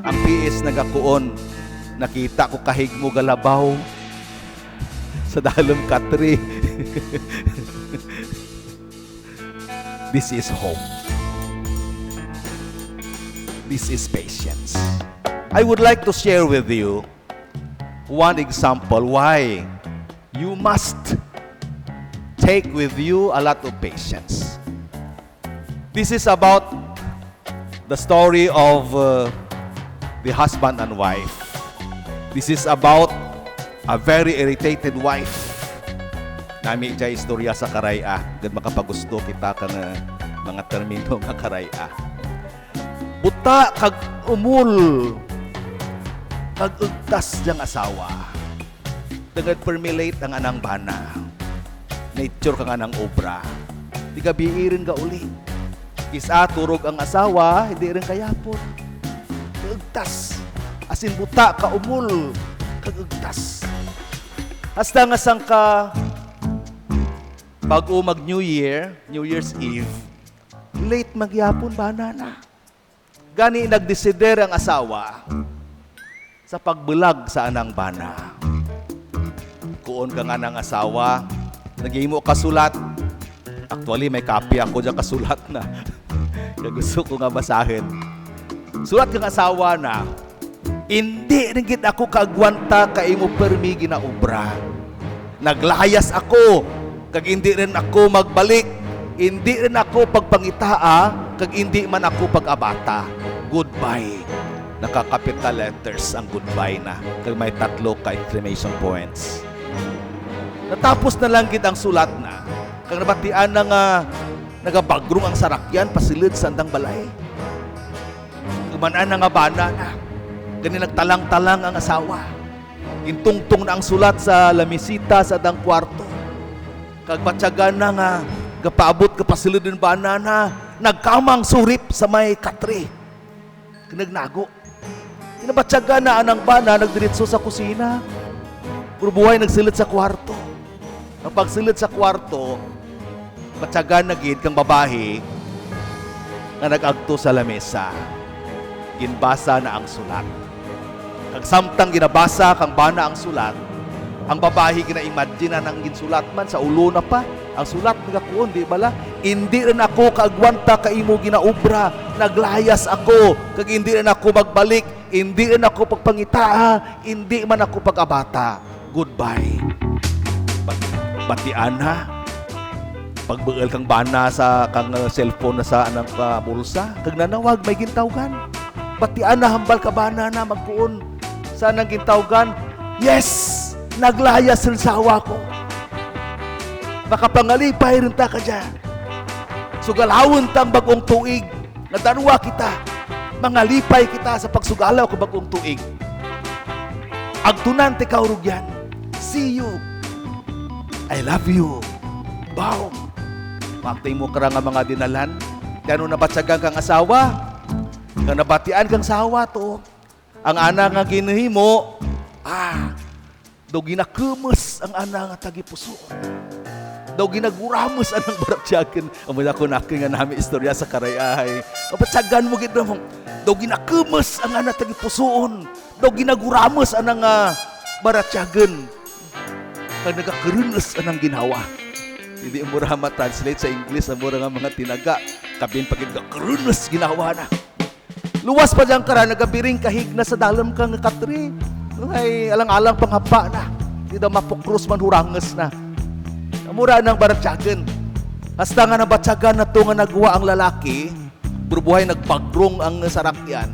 Ang PS nagakuon, nakita ko kahigmo galabaw sa dalom katri. This is hope. This is patience. I would like to share with you one example why you must take with you a lot of patience. This is about the story of the husband and wife. This is about a very irritated wife. Nami dya istorya sa karaya. Gad makapagusto kita ka nga mga termino nga karaya. Buta kag umul kag ugtas diyang asawa. Dagad permilate ang anang bana. Nature kang anang obra. Di ka biirin ka uli. Isa turog ang asawa, hindi rin kayapon. Ugtas. Asin buta ka umul kag ugtas. Hasta nga sang ka bago mag New Year, New Year's Eve, late magyapon bana na. Gani nagdesider ang asawa sa pagbulag sa anang bana. Kuon ka nga ng asawa, nagihimo kasulat. Actually, may copy ako dyan kasulat na. Kaya gusto ko nga basahin. Sulat kang asawa na, hindi rin gid ako kaagwanta kay mo permi ginaobra. Naglayas ako, kag hindi rin ako magbalik. Hindi rin ako pagpangitaa, kag hindi man ako pag-abata. Goodbye. Nakakapital letters ang goodbye na. Kag may 3 ka exclamation points. Natapos na lang gid ang sulat na. Kag nabatian na nga nagabagrong ang sarakyan pasilid sa andang balay. Kumanan na nga bana na. Gani nagtalang-talang ang asawa. Intungtong na ang sulat sa lamisita sa andang kwarto. Kag batyagan na nga gapaabot ka pasilid ng bana na nagkamang surip sa may katre. Nagnago. Kinabatyagan na anang bana nagdiretso sa kusina. Puro buhay nagsilid sa kwarto. Ang pagsilid sa kwarto, batyagan na gid kang babae na nag-agto sa lamesa. Ginbasa na ang sulat. Kag samtang ginabasa kang bana ang sulat, ang babae gina-imagine na nang ginsulat man sa ulo na pa. Ang sulat nagakuon, di bala? Hindi rin ako kaagwanta ka imo ginaobra. Naglayas ako, kag hindi rin ako magbalik. Hindi rin ako pagpangitaa. Hindi man ako pag-abata. Goodbye. Batian ha. Pagbugal kang bana sa kang cellphone na sa anang bulsa, kag nanawag may gintawgan. Batian na hambal ka bana na magkuon sa nang gintawgan. Yes! Naglayas rin sa awa ko. Makapangalipay rin ta ka dyan. Sugalawon tang bagong tuig. Nadanwa kita. Mangalipay kita sa pagsugalaw ko bagong tuig. Agtunan ti kaurugyan. See you. I love you. Bow. Maktay mo ka nga mga dinalan. Kano nabatsagan kang asawa. Kang nabatian kang sawa to. Ang ana nga ginahimo. Daw ginakumus ang ana nga tagipuso. Daw ginaguramos anang baratyagan. Amay ako na nga namin istorya sa karayahay. Nabatsagan mo gid mo. Daw ginakumus ang ana tagipusoon. Daw ginaguramos anang baratyagan. Kag nagakarunos anang ginawa. Hindi mo ra ma-translate sa English ang mura nga mga tinaga. Kabin pagid karunos ginawa na. Luwas pa diyang kara, nagabiring kahig na sa dalam kang katri. Ay, alang-alang panghapa na. Hindi daw mapukros man huranges na. Mura ng baratyagan. Hasta nga nabatyagan na ito nga nagawa ang lalaki, burubuhay nagpagrong ang sarakyan.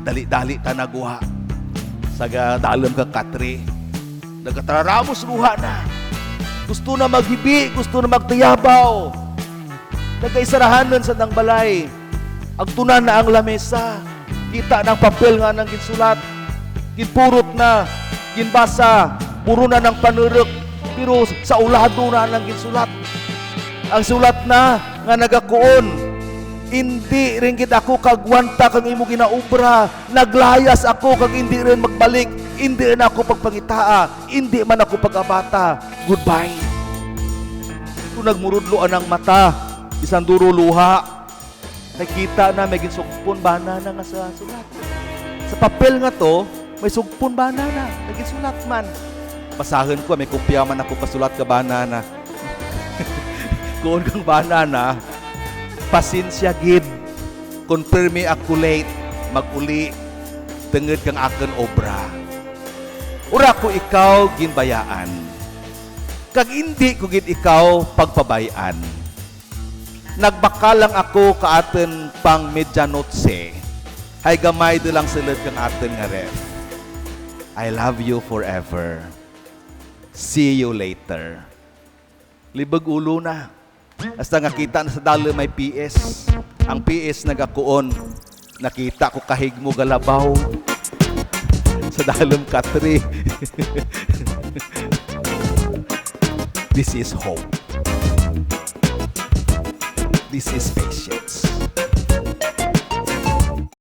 Dali-dali ta nagawa. Sa dalam kang katri. Nagatararamos luha na. Gusto na maghibi, gusto na magtayabaw. Nagaisarahanan sa nang balay. Agtunan na ang lamesa. Kita ng papel nga ng ginsulat. Ginpurot na, ginbasa, puro na ng panurok. Pero sa ulado na ng ginsulat. Ang sulat na nga nagakuon. Hindi rin kita ako kagwanta kang imo ginaobra. Naglayas ako kag hindi rin magbalik. Hindi rin ako pagpangitaa. Hindi man ako pag-abata. Goodbye. Kung nagmurudlo ang mata, isang duro luha, nakita na may ginsukpon bana na nga sa sulat. Sa papel nga to, may sugpon banana. Nagisulat man. Basahin ko, may kopya man ako pasulat ka banana. Kung kang banana, pasensya gid. Confirme ako late, mag-uli, tenged kang akin obra. Ura ko ikaw ginbayaan. Kag hindi ko gid ikaw pagpabayaan. Nagbaka lang ako ka atin pang medyanotse. Hay gamay do lang silid kang atin nga ref. I love you forever. See you later. Libag ulo na. Hasta nga kita na sa dalo may PS. Ang PS nagakuon. Nakita ko kahig mo galabaw. Sa dalom katri. This is hope. This is patience.